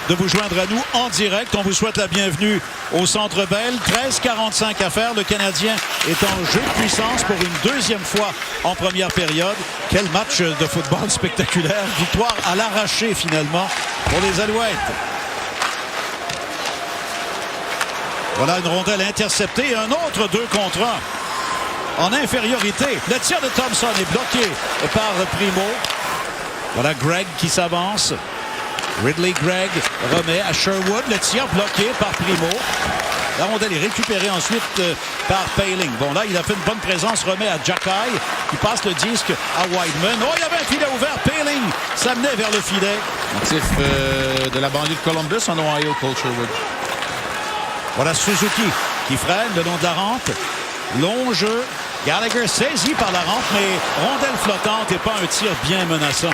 de vous joindre à nous en direct. On vous souhaite la bienvenue au Centre Bell. 13:45 à faire. Le Canadien est en jeu de puissance pour une deuxième fois en première période. Quel match de football spectaculaire. Victoire à l'arraché finalement pour les Alouettes. Voilà une rondelle interceptée et un autre 2 contre 1 en infériorité. Le tir de Thompson est bloqué par Primo. Voilà Gregg qui s'avance. Ridley Gregg remet à Sherwood. Le tir bloqué par Primo. La rondelle est récupérée ensuite par Poehling. Bon, là, il a fait une bonne présence. Remet à Jacky qui passe le disque à Wideman. Oh, il y avait un filet ouvert. Poehling s'amenait vers le filet. Natif de la banlieue de Columbus en Ohio, Cole Sherwood. Voilà Suzuki qui freine le long de la rampe. Long jeu. Gallagher saisi par la rampe, mais rondelle flottante et pas un tir bien menaçant.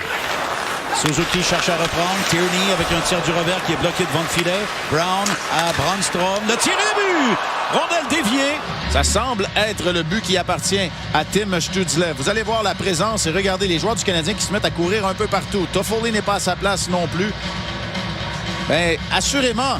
Suzuki cherche à reprendre. Tierney avec un tir du revers qui est bloqué devant le filet. Brown à Brandstrom. Le tir et le but! Rondelle déviée. Ça semble être le but qui appartient à Tim Stützle. Vous allez voir la présence et regardez les joueurs du Canadien qui se mettent à courir un peu partout. Toffoli n'est pas à sa place non plus. Mais assurément,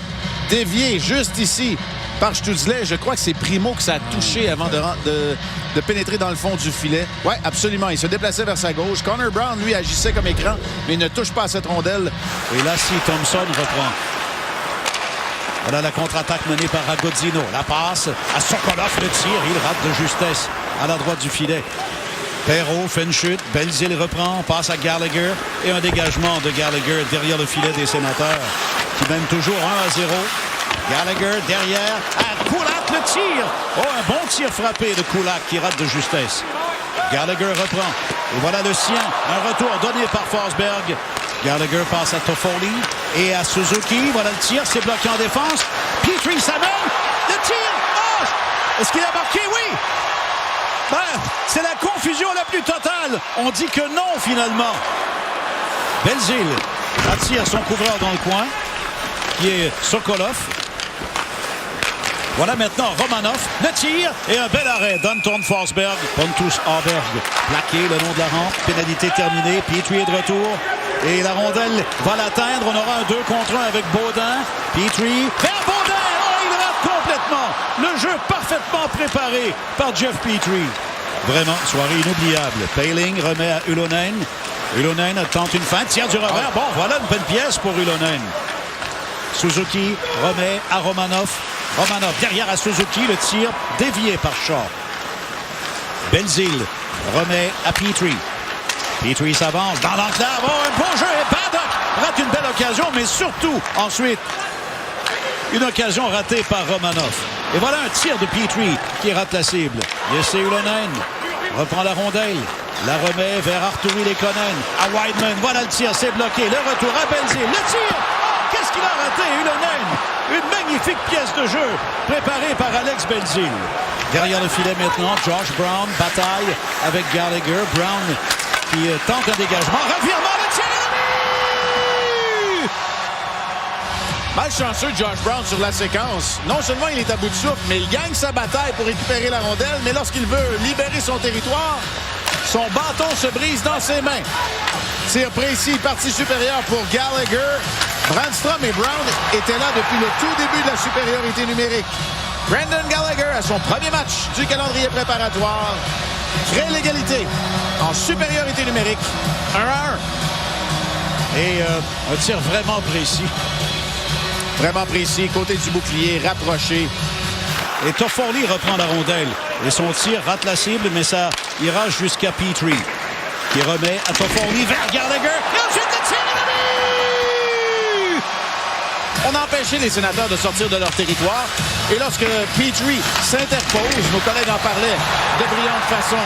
dévié juste ici par Stützle. Je crois que c'est Primo que ça a touché avant de pénétrer dans le fond du filet. Oui, absolument. Il se déplaçait vers sa gauche. Connor Brown, lui, agissait comme écran, mais il ne touche pas à cette rondelle. Et là, si Thompson reprend. Voilà la contre-attaque menée par Agozzino. La passe à Sokolov, le tir. Il rate de justesse à la droite du filet. Perrault fait une chute. Belzile reprend. Passe à Gallagher. Et un dégagement de Gallagher derrière le filet des Sénateurs, qui mène toujours 1-0. Gallagher derrière à Kulak, le tir. Oh, un bon tir frappé de Kulak qui rate de justesse. Gallagher reprend. Et voilà le sien. Un retour donné par Forsberg. Gallagher passe à Toffoli et à Suzuki. Voilà le tir. C'est bloqué en défense. Petrie s'amène. Le tir. Oh! Est-ce qu'il a marqué? Oui. Ben, c'est la confusion la plus totale. On dit que non, finalement. Belzile attire son couvreur dans le coin, qui est Sokolov. Voilà maintenant Romanov, le tir et un bel arrêt d'Anton Forsberg. Pontus Aberg plaqué le long de la rampe. Pénalité terminée. Petrie est de retour. Et la rondelle va l'atteindre. On aura un 2 contre 1 avec Baudin. Petrie vers Baudin. Oh, il rate complètement. Le jeu parfaitement préparé par Jeff Petrie. Vraiment, soirée inoubliable. Poehling remet à Ulonen. Ulonen tente une feinte. Tir du revers. Bon, voilà une bonne pièce pour Ulonen. Suzuki remet à Romanov. Romanov derrière à Suzuki, le tir dévié par Shaw. Belzile remet à Petrie. Petrie s'avance dans l'enclave. Oh, un bon jeu et Paddock rate une belle occasion, mais surtout ensuite une occasion ratée par Romanov. Et voilà un tir de Petrie qui rate la cible. Jesse Ulonen reprend la rondelle. La remet vers Arturi Lekonen à Wideman. Voilà le tir, c'est bloqué. Le retour à Belzile. Le tir! Qu'est-ce qu'il a raté, Ulonen? Une magnifique pièce de jeu préparée par Alex Belzile. Derrière le filet maintenant, Josh Brown bataille avec Gallagher. Brown qui tente un dégagement. Revirement, le tir et le but! Malchanceux Josh Brown sur la séquence. Non seulement il est à bout de souffle, mais il gagne sa bataille pour récupérer la rondelle. Mais lorsqu'il veut libérer son territoire, son bâton se brise dans ses mains. Tir précis, partie supérieure pour Gallagher. Brandstrom et Brown étaient là depuis le tout début de la supériorité numérique. Brendan Gallagher, à son premier match du calendrier préparatoire, crée l'égalité en supériorité numérique. 1-1. Et un tir vraiment précis. Vraiment précis, côté du bouclier, rapproché. Et Toffoli reprend la rondelle. Et son tir rate la cible, mais ça ira jusqu'à Petrie, qui remet à Toffoli vers Gallagher. Et ensuite le tir et le but! On a empêché les Sénateurs de sortir de leur territoire. Et lorsque Petrie s'interpose, nos collègues en parlaient de brillante façon.